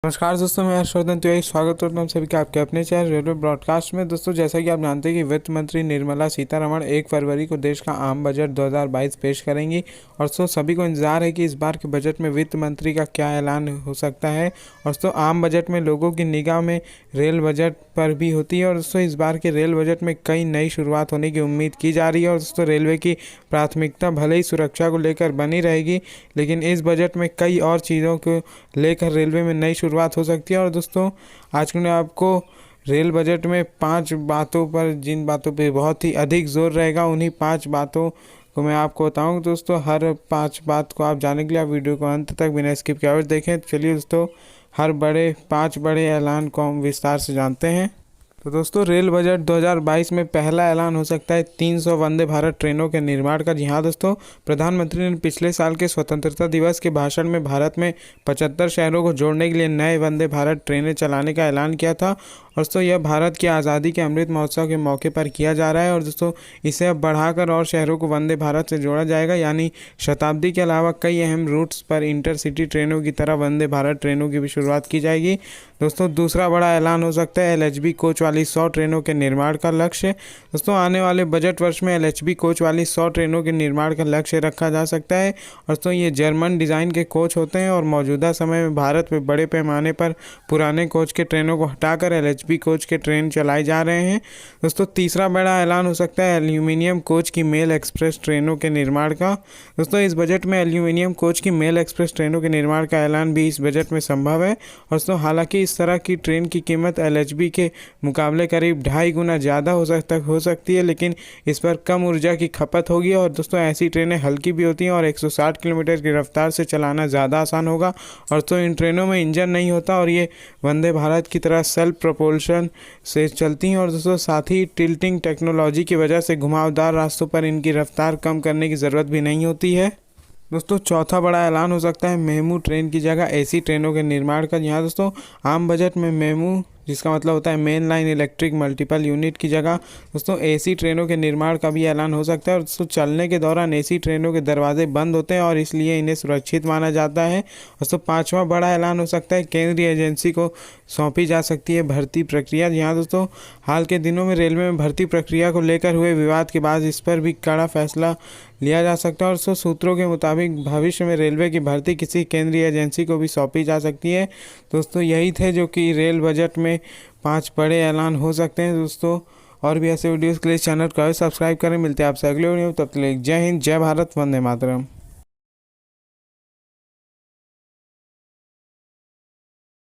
नमस्कार दोस्तों, मैं हर्षवर्धन तिवारी स्वागत करता हूं सभी का आपके अपने चैनल रेडियो ब्रॉडकास्ट में। दोस्तों, जैसा कि आप जानते हैं कि वित्त मंत्री निर्मला सीतारमण 1 फरवरी को देश का आम बजट 2022 पेश करेंगी। और सभी को इंतजार है कि इस बार के बजट में वित्त मंत्री का क्या ऐलान हो सकता है। और आम बजट में लोगों की निगाह में रेल बजट पर भी होती है। और दोस्तों, इस बार के रेल बजट में कई नई शुरुआत होने की उम्मीद की जा रही है। और दोस्तों, रेलवे की प्राथमिकता भले ही सुरक्षा को लेकर बनी रहेगी, लेकिन इस बजट में कई और चीज़ों को लेकर रेलवे में नई शुरुआत हो सकती है। और दोस्तों, आज मैं आपको रेल बजट में 5 बातों पर, जिन बातों पे बहुत ही अधिक जोर रहेगा, उन्हीं 5 बातों को मैं आपको बताऊंगा। दोस्तों, हर 5 बात को आप जानने के लिए आप वीडियो को अंत तक बिना स्किप किए हुए देखें। चलिए दोस्तों, हर 5 बड़े ऐलान को हम विस्तार से जानते हैं। तो दोस्तों, रेल बजट 2022 में पहला ऐलान हो सकता है 300 वंदे भारत ट्रेनों के निर्माण का। जी हाँ दोस्तों, प्रधानमंत्री ने पिछले साल के स्वतंत्रता दिवस के भाषण में भारत में 75 शहरों को जोड़ने के लिए नए वंदे भारत ट्रेनें चलाने का ऐलान किया था। और दोस्तों, यह भारत की आज़ादी के अमृत महोत्सव के मौके पर किया जा रहा है। और दोस्तों, इसे अब बढ़ाकर और शहरों को वंदे भारत से जोड़ा जाएगा, यानी शताब्दी के अलावा कई अहम रूट्स पर इंटरसिटी ट्रेनों की तरह वंदे भारत ट्रेनों की भी शुरुआत की जाएगी। दोस्तों, दूसरा बड़ा ऐलान हो सकता है LHB कोच वाली 100 ट्रेनों के निर्माण का लक्ष्य। दोस्तों, आने वाले बजट वर्ष में LHB कोच वाली 100 ट्रेनों के निर्माण का लक्ष्य रखा जा सकता है। और दोस्तों, ये जर्मन डिज़ाइन के कोच होते हैं और मौजूदा समय में भारत में बड़े पैमाने पर पुराने कोच के ट्रेनों को हटाकर LHB कोच के ट्रेन चलाए जा रहे हैं। दोस्तों, तीसरा बड़ा ऐलान हो सकता है एल्यूमिनियम कोच की मेल एक्सप्रेस ट्रेनों के निर्माण का। दोस्तों, इस बजट में एल्यूमिनियम कोच की मेल एक्सप्रेस ट्रेनों के निर्माण का ऐलान भी इस बजट में संभव है। और दोस्तों, हालांकि इस तरह की ट्रेन की कीमत LHB के मुकाबले करीब 2.5 गुना ज़्यादा हो सकती है, लेकिन इस पर कम ऊर्जा की खपत होगी। और दोस्तों, ऐसी ट्रेनें हल्की भी होती हैं और 160 किलोमीटर की रफ्तार से चलाना ज़्यादा आसान होगा। और तो इन ट्रेनों में इंजन नहीं होता और ये वंदे भारत की तरह सेल्फ प्रोपल्शन से चलती हैं। और दोस्तों, साथ ही टिल्टिंग टेक्नोलॉजी की वजह से घुमावदार रास्तों पर इनकी रफ्तार कम करने की ज़रूरत भी नहीं होती है। दोस्तों, चौथा बड़ा ऐलान हो सकता है मेमू ट्रेन की जगह AC ट्रेनों के निर्माण का। यहाँ दोस्तों, आम बजट में मेमू, जिसका मतलब होता है main line electric multiple unit की जगह दोस्तों AC ट्रेनों के निर्माण का भी ऐलान हो सकता है। और दोस्तों, चलने के दौरान AC ट्रेनों के दरवाजे बंद होते हैं और इसलिए इन्हें सुरक्षित माना जाता है। दोस्तों, पांचवा बड़ा ऐलान हो सकता है केंद्रीय एजेंसी को सौंपी जा सकती है भर्ती प्रक्रिया। यहाँ दोस्तों, हाल के दिनों में रेलवे में भर्ती प्रक्रिया को लेकर हुए विवाद के बाद इस पर भी कड़ा फैसला लिया जा सकता है। और सूत्रों के मुताबिक भविष्य में रेलवे की भर्ती किसी केंद्रीय एजेंसी को भी सौंपी जा सकती है। दोस्तों, यही थे जो कि रेल बजट में 5 बड़े ऐलान हो सकते हैं। दोस्तों, और भी ऐसे वीडियोस के लिए चैनल को सब्सक्राइब करें। मिलते हैं आपसे अगले वीडियो में, तब तक जय हिंद, जय भारत, वंदे मातरम।